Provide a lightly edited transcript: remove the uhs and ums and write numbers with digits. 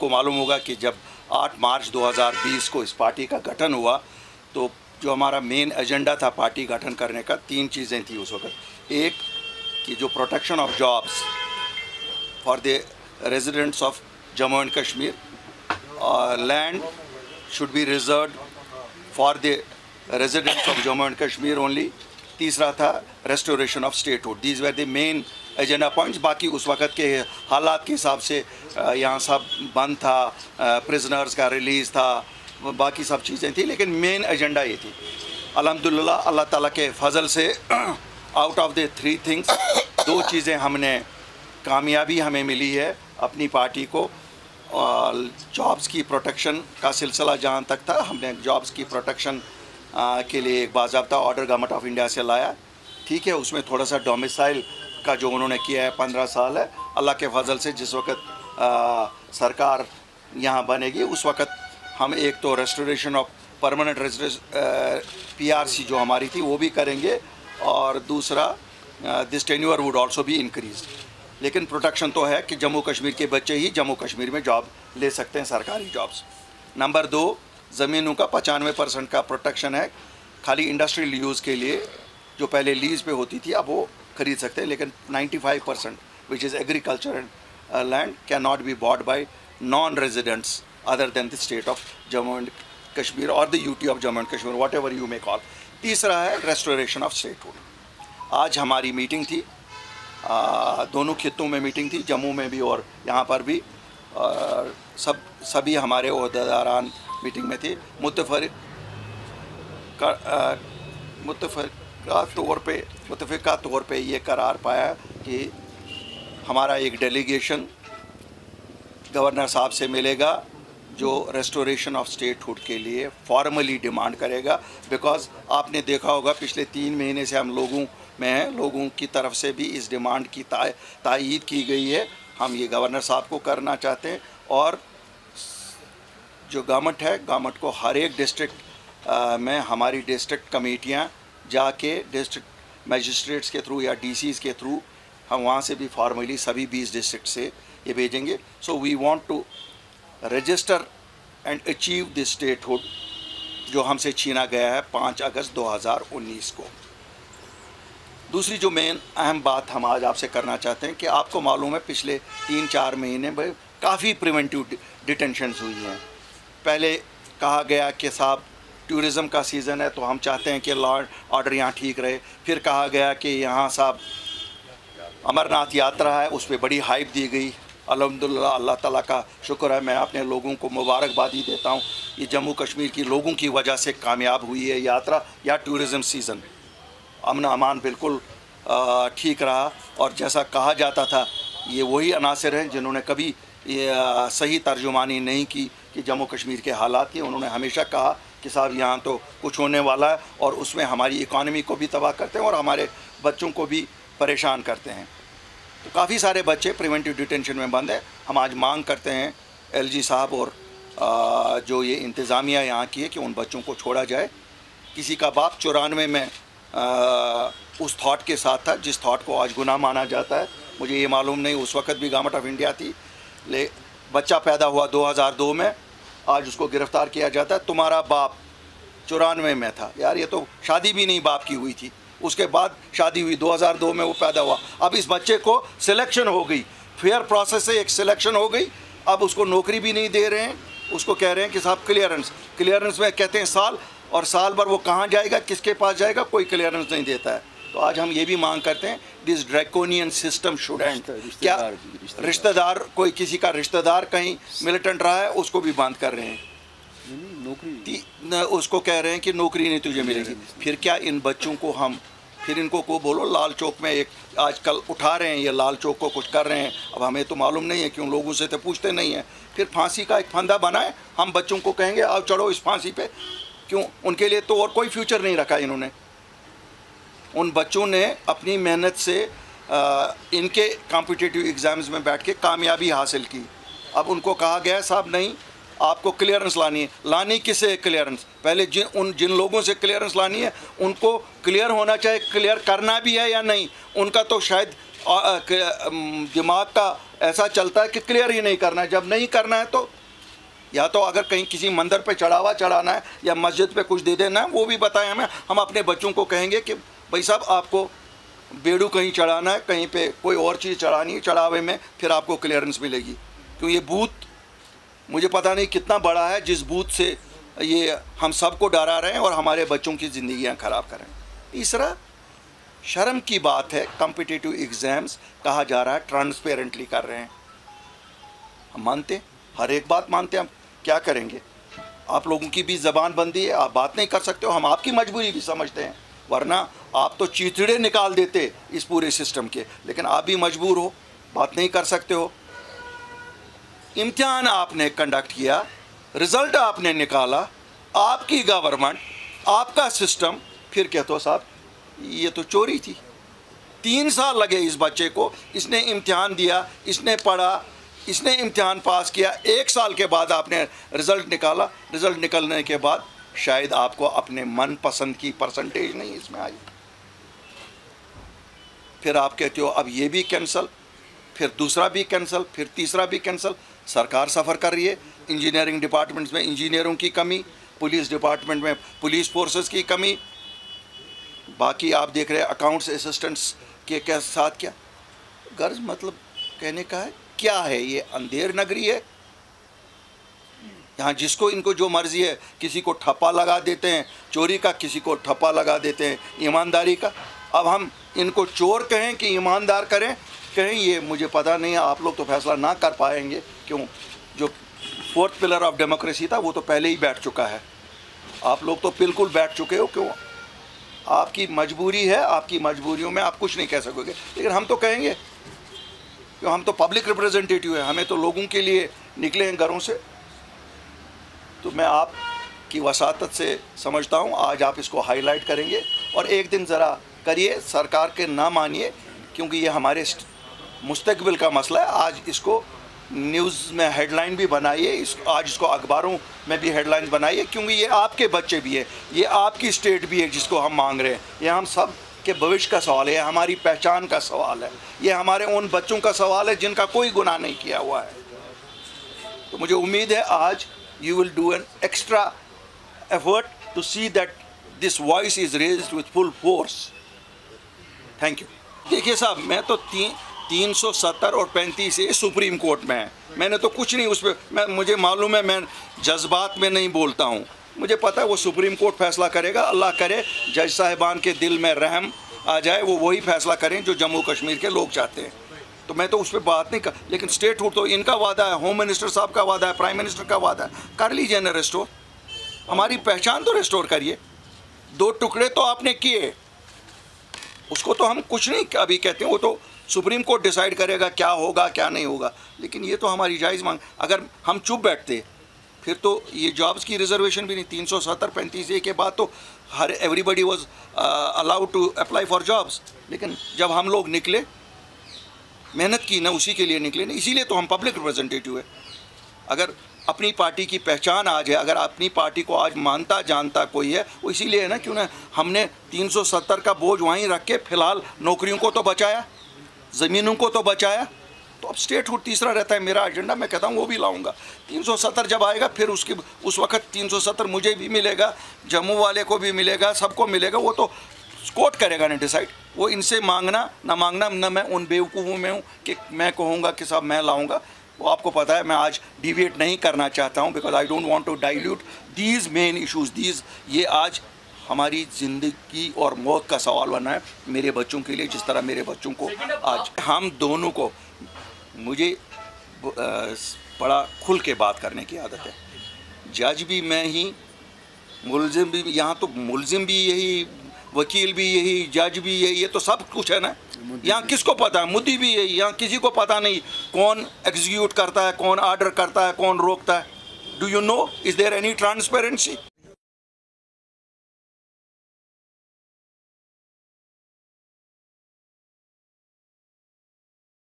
आपको मालूम होगा कि जब 8 मार्च 2020 को इस पार्टी का गठन हुआ तो जो हमारा मेन एजेंडा था पार्टी गठन करने का, 3 चीज़ें थी उस वक्त। एक कि जो protection of jobs for the residents of Jammu and Kashmir, land should be reserved for the residents of Jammu and Kashmir only. तीसरा था restoration of statehood. These were the main agenda points. बाकी उस वक़्त के हालात के हिसाब से यहाँ सब बंद था, प्रिजनर्स का रिलीज़ था, बाकी सब चीज़ें थी, लेकिन मेन एजेंडा ये थी। अल्हम्दुलिल्लाह अल्लाह ताला के फजल से आउट ऑफ द 3 थिंग्स 2 चीज़ें हमने कामयाबी हमें मिली है अपनी पार्टी को। जॉब्स की प्रोटेक्शन का सिलसिला जहाँ तक था, हमने जॉब्स की प्रोटेक्शन के लिए एक बाज़ाब्ता ऑर्डर गवर्नमेंट ऑफ इंडिया से लाया। ठीक है, उसमें थोड़ा सा डोमिसाइल का जो उन्होंने किया है 15 साल है। अल्लाह के फजल से जिस वक्त सरकार यहाँ बनेगी उस वक्त हम एक तो restoration of permanent residence PRC जो हमारी थी वो भी करेंगे, और दूसरा this tenure would also be increase. लेकिन प्रोटेक्शन तो है कि जम्मू कश्मीर के बच्चे ही जम्मू कश्मीर में जॉब ले सकते हैं, सरकारी जॉब्स। नंबर 2, ज़मीनों का 95% का प्रोटेक्शन है। खाली इंडस्ट्रियल यूज़ के लिए जो पहले लीज़ पे होती थी अब वो खरीद सकते हैं, लेकिन 95% which is agriculture and land can not be bought by non residents other than the state of Jammu and Kashmir और the UT of Jammu and Kashmir, whatever you may call. तीसरा है रेस्टोरेशन ऑफ स्टेटहुड। आज हमारी मीटिंग थी, दोनों खित्तों में meeting थी, जम्मू में भी और यहाँ पर भी। सभी हमारे ओहदेदारान मीटिंग में थे। मुतफ़िका तौर पे ये करार पाया कि हमारा एक डेलीगेशन गवर्नर साहब से मिलेगा जो रेस्टोरेशन ऑफ स्टेटहुड के लिए फॉर्मली डिमांड करेगा। बिकॉज़ आपने देखा होगा पिछले 3 महीने से हम लोगों में हैं, लोगों की तरफ से भी इस डिमांड की तायीद की गई है। हम ये गवर्नर साहब को करना चाहते हैं, और जो गवर्नमेंट है, गवर्नमेंट को हर एक डिस्ट्रिक्ट में हमारी डिस्ट्रिक्ट कमेटियाँ जाके डिस्ट्रिक्ट मजिस्ट्रेट्स के थ्रू या DCs के थ्रू हम वहाँ से भी फॉर्मली सभी 20 डिस्ट्रिक्ट से ये भेजेंगे। So we want to register and achieve this statehood जो हमसे छीना गया है 5 अगस्त 2019 को। दूसरी जो मेन अहम बात हम आज आपसे करना चाहते हैं कि आपको मालूम है पिछले 3-4 महीने में काफ़ी प्रिवेंटिव डिटेंशन्स हुई हैं। पहले कहा गया कि साहब टूरिज़म का सीज़न है तो हम चाहते हैं कि लॉ ऑर्डर यहाँ ठीक रहे। फिर कहा गया कि यहाँ साहब अमरनाथ यात्रा है, उस पर बड़ी हाइप दी गई। अल्हम्दुलिल्लाह अल्लाह ताला का शुक्र है, मैं अपने लोगों को मुबारकबादी देता हूँ। ये जम्मू कश्मीर की लोगों की वजह से कामयाब हुई है यात्रा या टूरिज़म सीज़न। अमन अमान बिल्कुल ठीक रहा, और जैसा कहा जाता था ये वही अनासर हैं जिन्होंने कभी सही तर्जुमानी नहीं की कि जम्मू कश्मीर के हालात की। उन्होंने हमेशा कहा कि साहब यहाँ तो कुछ होने वाला है, और उसमें हमारी इकॉनमी को भी तबाह करते हैं और हमारे बच्चों को भी परेशान करते हैं। तो काफ़ी सारे बच्चे प्रिवेंटिव डिटेंशन में बंद हैं। हम आज मांग करते हैं LG साहब और जो ये इंतज़ामिया यहाँ की है कि उन बच्चों को छोड़ा जाए। किसी का बाप 94 में उस थॉट के साथ था जिस थॉट को आज गुनाह माना जाता है। मुझे ये मालूम नहीं, उस वक़्त भी गवर्नमेंट ऑफ इंडिया थी, बच्चा पैदा हुआ 2002 में, आज उसको गिरफ़्तार किया जाता है। तुम्हारा बाप 94 में था, यार ये तो शादी भी नहीं बाप की हुई थी, उसके बाद शादी हुई, 2002 में वो पैदा हुआ। अब इस बच्चे को सिलेक्शन हो गई, फेयर प्रोसेस से एक सिलेक्शन हो गई, अब उसको नौकरी भी नहीं दे रहे हैं, उसको कह रहे हैं कि साहब क्लियरेंस में कहते हैं साल, और साल भर वो कहाँ जाएगा, किसके पास जाएगा, कोई क्लियरेंस नहीं देता है। तो आज हम ये भी मांग करते हैं this draconian system should and. क्या रिश्तेदार, कोई किसी का रिश्तेदार कहीं मिलिटेंट रहा है उसको भी बंद कर रहे हैं, उसको कह रहे हैं कि नौकरी नहीं तुझे मिलेगी। फिर क्या इन बच्चों को हम फिर इनको को बोलो लाल चौक में एक आजकल उठा रहे हैं, ये लाल चौक को कुछ कर रहे हैं। अब हमें तो मालूम नहीं है कि उन लोगों से तो पूछते नहीं हैं। फिर फांसी का एक फंदा बनाए, हम बच्चों को कहेंगे आओ चढ़ो इस फांसी पे, क्यों? उनके लिए तो और कोई फ्यूचर नहीं रखा इन्होंने। उन बच्चों ने अपनी मेहनत से इनके कॉम्पिटिटिव एग्ज़ाम्स में बैठ के कामयाबी हासिल की। अब उनको कहा गया साहब नहीं, आपको क्लियरेंस लानी है। लानी किसे क्लियरेंस? पहले जिन लोगों से क्लियरेंस लानी है उनको क्लियर होना चाहिए, क्लियर करना भी है या नहीं। उनका तो शायद दिमाग का ऐसा चलता है कि क्लियर ही नहीं करना है। जब नहीं करना है तो या तो अगर कहीं किसी मंदिर पे चढ़ावा चढ़ाना है या मस्जिद पे कुछ दे देना है वो भी बताएं हमें। हम अपने बच्चों को कहेंगे कि भाई साहब आपको बेड़ू कहीं चढ़ाना है, कहीं पे कोई और चीज़ चढ़ानी है चढ़ावे में, फिर आपको क्लियरेंस मिलेगी। क्योंकि ये बूथ मुझे पता नहीं कितना बड़ा है जिस बूथ से ये हम सबको डरा रहे हैं और हमारे बच्चों की ज़िंदगियाँ ख़राब कर रहे हैं। तीसरा, शर्म की बात है, कॉम्पिटिटिव एग्ज़ाम्स कहा जा रहा है ट्रांसपेरेंटली कर रहे हैं। हम मानते हैं, हर एक बात मानते हैं, हम क्या करेंगे? आप लोगों की भी ज़बान बंदी है, आप बात नहीं कर सकते हो, हम आपकी मजबूरी भी समझते हैं, वरना आप तो चीथड़े निकाल देते इस पूरे सिस्टम के, लेकिन आप भी मजबूर हो, बात नहीं कर सकते हो। इम्तिहान आपने कंडक्ट किया, रिज़ल्ट आपने निकाला, आपकी गवर्नमेंट, आपका सिस्टम, फिर कहते हो साहब ये तो चोरी थी। 3 साल लगे इस बच्चे को, इसने इम्तिहान दिया, इसने पढ़ा, इसने इम्तिहान पास किया, 1 साल के बाद आपने रिज़ल्ट निकाला। रिज़ल्ट निकलने के बाद शायद आपको अपने मनपसंद की परसेंटेज नहीं इसमें आई, फिर आप कहते हो अब ये भी कैंसिल, फिर दूसरा भी कैंसिल, फिर तीसरा भी कैंसिल। सरकार सफ़र कर रही है, इंजीनियरिंग डिपार्टमेंट्स में इंजीनियरों की कमी, पुलिस डिपार्टमेंट में पुलिस फोर्सेस की कमी, बाकी आप देख रहे हैं अकाउंट्स असिस्टेंट्स के साथ क्या गर्ज, मतलब कहने का है क्या है ये अंधेर नगरी है यहाँ, जिसको इनको जो मर्जी है किसी को ठप्पा लगा देते हैं चोरी का, किसी को ठप्पा लगा देते हैं ईमानदारी का। अब हम इनको चोर कहें कि ईमानदार कहें, ये मुझे पता नहीं है, आप लोग तो फैसला ना कर पाएंगे। क्यों? जो 4th पिलर ऑफ डेमोक्रेसी था वो तो पहले ही बैठ चुका है, आप लोग तो बिल्कुल बैठ चुके हो। क्यों? आपकी मजबूरी है, आपकी मजबूरियों में आप कुछ नहीं कह सकोगे, लेकिन हम तो कहेंगे क्यों, हम तो पब्लिक रिप्रेजेंटेटिव हैं, हमें तो लोगों के लिए निकले हैं घरों से। तो मैं आपकी वसातत से समझता हूँ आज आप इसको हाईलाइट करेंगे और एक दिन ज़रा करिए, सरकार के ना मानिए, क्योंकि ये हमारे मुस्तकबिल का मसला है। आज इसको न्यूज़ में हेडलाइन भी बनाइए, आज इसको अखबारों में भी हेडलाइंस बनाइए, क्योंकि ये आपके बच्चे भी है, ये आपकी स्टेट भी है जिसको हम मांग रहे हैं। ये हम सब के भविष्य का सवाल है, ये हमारी पहचान का सवाल है, ये हमारे उन बच्चों का सवाल है जिनका कोई गुनाह नहीं किया हुआ है। तो मुझे उम्मीद है आज you will do an extra effort to see that this voice is raised with full force. Thank you. देखिए साहब, मैं तो 370 और 35 से सुप्रीम कोर्ट में है, मैंने तो कुछ नहीं उस पर, मुझे मालूम है, मैं जज्बात में नहीं बोलता हूँ, मुझे पता है वो सुप्रीम कोर्ट फैसला करेगा। अल्लाह करे जज साहिबान के दिल में रहम आ जाए, वो वही फैसला करें जो जम्मू कश्मीर के लोग चाहते हैं। तो मैं तो उस पर बात नहीं कर, लेकिन स्टेट हुड तो इनका वादा है, होम मिनिस्टर साहब का वादा है, प्राइम मिनिस्टर का वादा है, कर लीजिए ना रिस्टोर, हमारी पहचान तो रिस्टोर करिए। 2 टुकड़े तो आपने किए, उसको तो हम कुछ नहीं अभी कहते हैं, वो तो सुप्रीम कोर्ट डिसाइड करेगा क्या होगा क्या नहीं होगा, लेकिन ये तो हमारी जायज़ मांग। अगर हम चुप बैठते फिर तो ये जॉब्स की रिजर्वेशन भी नहीं, 370-35 के बाद तो हर everybody was allowed to apply for jobs. लेकिन जब हम लोग निकले, मेहनत की ना, उसी के लिए निकले ना, इसीलिए तो हम पब्लिक रिप्रेजेंटेटिव है। अगर अपनी पार्टी की पहचान आज है, अगर अपनी पार्टी को आज मानता जानता कोई है, वो इसीलिए है ना, क्यों ना हमने 370 का बोझ वहीं रख के फिलहाल नौकरियों को तो बचाया, ज़मीनों को तो बचाया। तो अब स्टेट हुड तीसरा रहता है मेरा एजेंडा, मैं कहता हूँ वो भी लाऊंगा। 370 जब आएगा फिर उस वक्त 370 मुझे भी मिलेगा, जम्मू वाले को भी मिलेगा, सबको मिलेगा, वो तो कोर्ट करेगा ना डिसाइड। वो इनसे मांगना ना मांगना, ना मैं उन बेवकूफ़ों में हूँ कि मैं कहूँगा कि साहब मैं लाऊंगा। वो आपको पता है मैं आज डिविएट नहीं करना चाहता हूँ, because I don't want to dilute these main issues. ये आज हमारी ज़िंदगी और मौत का सवाल बना है मेरे बच्चों के लिए, जिस तरह मेरे बच्चों को आज हम दोनों को, मुझे बड़ा खुल के बात करने की आदत है। जज भी मैं ही, मुलजिम भी, यहाँ तो मुलजिम भी यही, वकील भी यही, जज भी यही, ये तो सब कुछ है ना। यहाँ किसको पता है? मुद्दी भी यही, यहाँ किसी को पता नहीं कौन एग्जीक्यूट करता है, कौन ऑर्डर करता है, कौन रोकता है। Do you know, is there any transparency?